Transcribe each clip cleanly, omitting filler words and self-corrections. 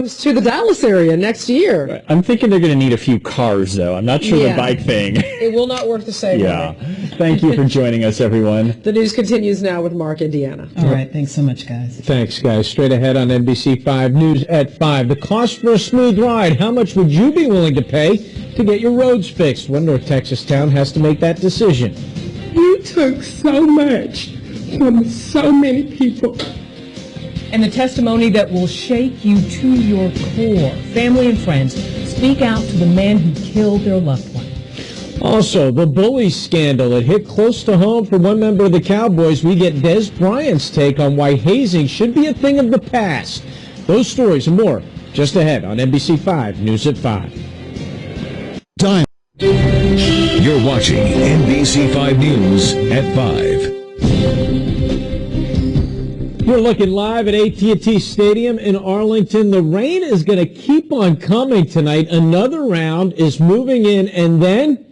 comes to the Dallas area next year. Right. I'm thinking they're going to need a few cars, though. I'm not sure the bike thing. It will not work the same way. Thank you for joining us, everyone. The news continues now with Mark, Indiana. All right. Thanks so much, guys. Thanks, guys. Straight ahead on NBC 5 News at 5. The cost for a smooth ride. How much would you be willing to pay to get your roads fixed? One North Texas town has to make that decision. You took so much from so many people. And the testimony that will shake you to your core. Family and friends speak out to the man who killed their loved one. Also, the bully scandal. It hit close to home for one member of the Cowboys. We get Des Bryant's take on why hazing should be a thing of the past. Those stories and more just ahead on NBC 5 News at 5. Time. You're watching NBC 5 News at 5. We're looking live at AT&T Stadium in Arlington. The rain is going to keep on coming tonight. Another round is moving in, and then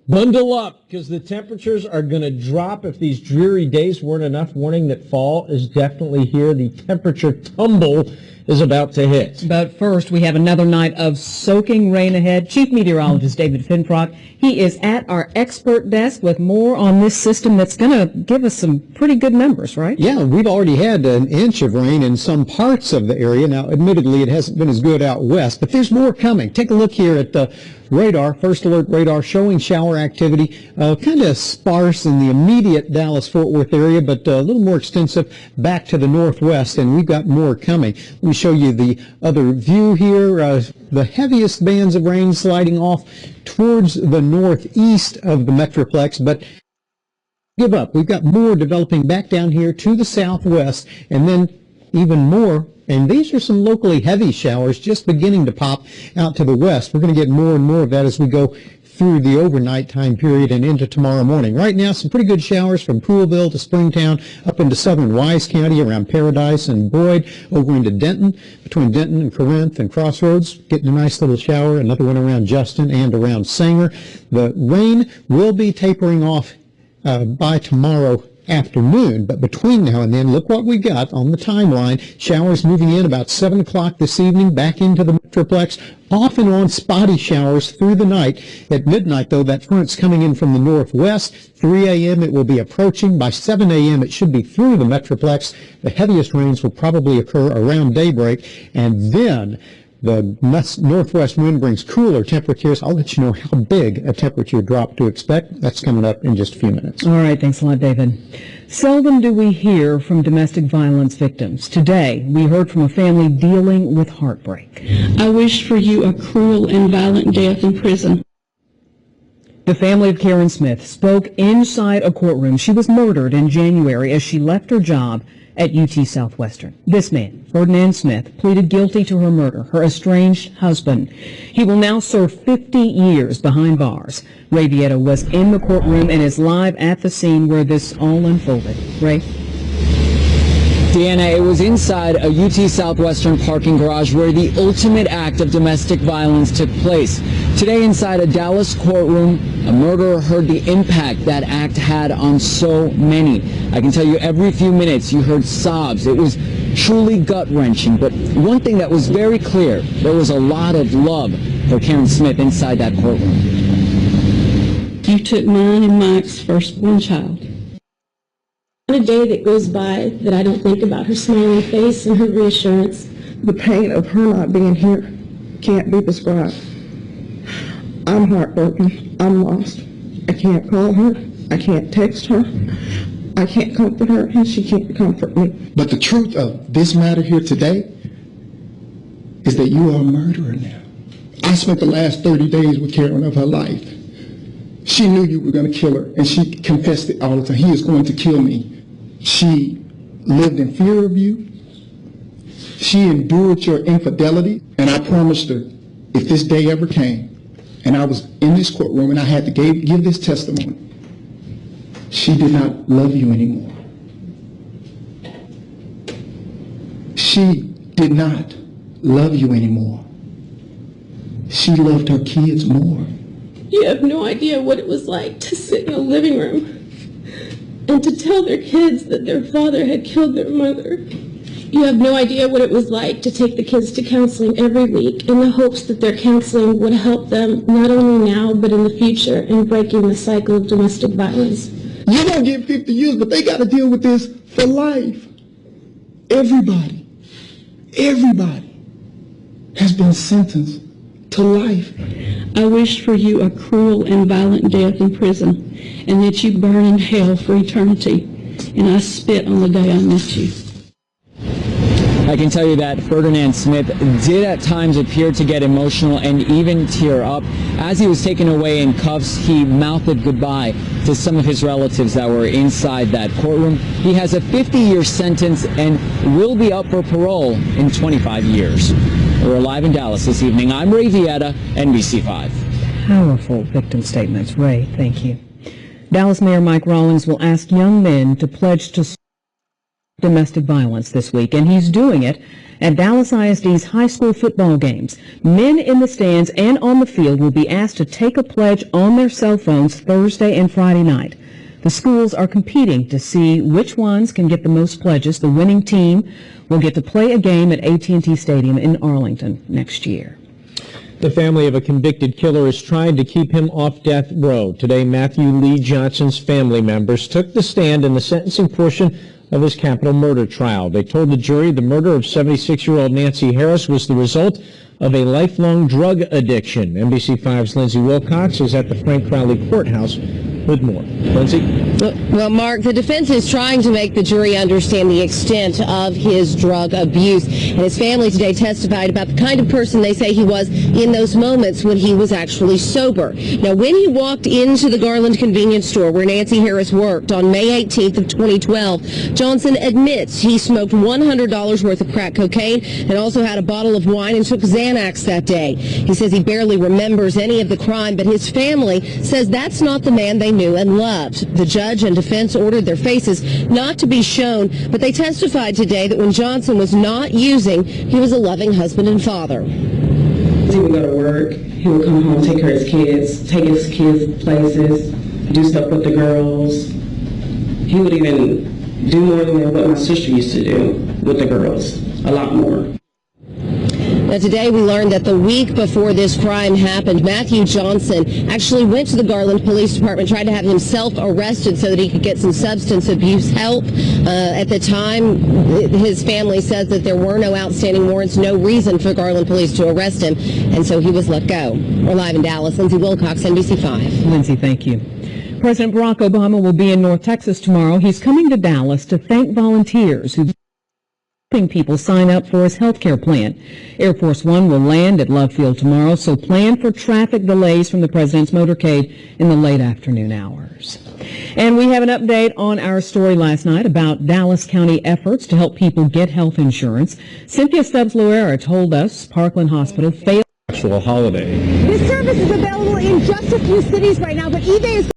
bundle up because the temperatures are going to drop. If these dreary days weren't enough warning that fall is definitely here, the temperature tumble is about to hit. But first, we have another night of soaking rain ahead. Chief Meteorologist David Finfrock, he is at our expert desk with more on this system that's going to give us some pretty good numbers, right? Yeah, we've already had an inch of rain in some parts of the area. Now, admittedly, it hasn't been as good out west, but there's more coming. Take a look here at the radar, first alert radar, showing shower activity, kind of sparse in the immediate Dallas-Fort Worth area, but a little more extensive back to the northwest, and we've got more coming. Let me show you the other view here. The heaviest bands of rain sliding off towards the northeast of the Metroplex, but give up. We've got more developing back down here to the southwest, and then even more. And these are some locally heavy showers just beginning to pop out to the west. We're going to get more and more of that as we go through the overnight time period and into tomorrow morning. Right now, some pretty good showers from Poolville to Springtown, up into southern Wise County around Paradise and Boyd, over into Denton, between Denton and Corinth and Crossroads, getting a nice little shower, another one around Justin and around Sanger. The rain will be tapering off by tomorrow afternoon, but between now and then, look what we got on the timeline. Showers moving in about 7 o'clock this evening, back into the Metroplex, off and on spotty showers through the night. At midnight, though, that front's coming in from the northwest. 3 a.m. it will be approaching. By 7 a.m. it should be through the Metroplex. The heaviest rains will probably occur around daybreak, and then the northwest wind brings cooler temperatures. I'll let you know how big a temperature drop to expect. That's coming up in just a few minutes. All right, thanks a lot, David. Seldom do we hear from domestic violence victims. Today, we heard from a family dealing with heartbreak. I wish for you a cruel and violent death in prison. The family of Karen Smith spoke inside a courtroom. She was murdered in January as she left her job at UT Southwestern. This man, Ferdinand Smith, pleaded guilty to her murder, her estranged husband. He will now serve 50 years behind bars. Ray Vieta was in the courtroom and is live at the scene where this all unfolded. Ray? Deanna, it was inside a UT Southwestern parking garage where the ultimate act of domestic violence took place. Today, inside a Dallas courtroom, a murderer heard the impact that act had on so many. I can tell you every few minutes you heard sobs. It was truly gut-wrenching. But one thing that was very clear, there was a lot of love for Karen Smith inside that courtroom. You took mine and Mike's firstborn child. On a day that goes by that I don't think about her smiling face and her reassurance. The pain of her not being here can't be described. I'm heartbroken. I'm lost. I can't call her. I can't text her. I can't comfort her, and she can't comfort me. But the truth of this matter here today is that you are a murderer now. I spent the last 30 days with Karen of her life. She knew you were going to kill her, and she confessed it all the time. He is going to kill me. She lived in fear of you. She endured your infidelity, and I promised her, if this day ever came, and I was in this courtroom and I had to give this testimony, she did not love you anymore. She did not love you anymore. She loved her kids more. You have no idea what it was like to sit in a living room and to tell their kids that their father had killed their mother. You have no idea what it was like to take the kids to counseling every week in the hopes that their counseling would help them not only now but in the future in breaking the cycle of domestic violence. You don't get 50 years, but they got to deal with this for life. Everybody has been sentenced to life. I wish for you a cruel and violent death in prison, and that you burn in hell for eternity. And I spit on the day I met you. I can tell you that Ferdinand Smith did at times appear to get emotional and even tear up. As he was taken away in cuffs, he mouthed goodbye to some of his relatives that were inside that courtroom. He has a 50-year sentence and will be up for parole in 25 years. We're live in Dallas this evening. I'm Ray Vieta, NBC5. Powerful victim statements. Ray, thank you. Dallas Mayor Mike Rawlings will ask young men to pledge to domestic violence this week, and he's doing it at Dallas ISD's high school football games. Men in the stands and on the field will be asked to take a pledge on their cell phones Thursday and Friday night. The schools are competing to see which ones can get the most pledges. The winning team will get to play a game at AT&T Stadium in Arlington next year. The family of a convicted killer is trying to keep him off death row. Today, Matthew Lee Johnson's family members took the stand in the sentencing portion of his capital murder trial. They told the jury the murder of 76-year-old Nancy Harris was the result of a lifelong drug addiction. NBC5's Lindsay Wilcox is at the Frank Crowley Courthouse with more. Lindsay? Well, Mark, the defense is trying to make the jury understand the extent of his drug abuse. And his family today testified about the kind of person they say he was in those moments when he was actually sober. Now, when he walked into the Garland convenience store where Nancy Harris worked on May 18th of 2012, Johnson admits he smoked $100 worth of crack cocaine and also had a bottle of wine and took Xanax that day. He says he barely remembers any of the crime, but his family says that's not the man they knew and loved. The judge and defense ordered their faces not to be shown, but they testified today that when Johnson was not using, he was a loving husband and father. He would go to work, he would come home, take care of his kids, take his kids places, do stuff with the girls. He would even do more than what my sister used to do with the girls, a lot more. Now, today we learned that the week before this crime happened, Matthew Johnson actually went to the Garland Police Department, tried to have himself arrested so that he could get some substance abuse help. At the time, his family says that there were no outstanding warrants, no reason for Garland Police to arrest him, and so he was let go. We're live in Dallas. Lindsay Wilcox, NBC5. Lindsay, thank you. President Barack Obama will be in North Texas tomorrow. He's coming to Dallas to thank volunteers who helping people sign up for his health care plan. Air Force One will land at Love Field tomorrow, so plan for traffic delays from the president's motorcade in the late afternoon hours. And we have an update on our story last night about Dallas County efforts to help people get health insurance. Cynthia Stubbs-Loera told us Parkland Hospital failed Actual holiday. This service is available in just a few cities right now, but eBay is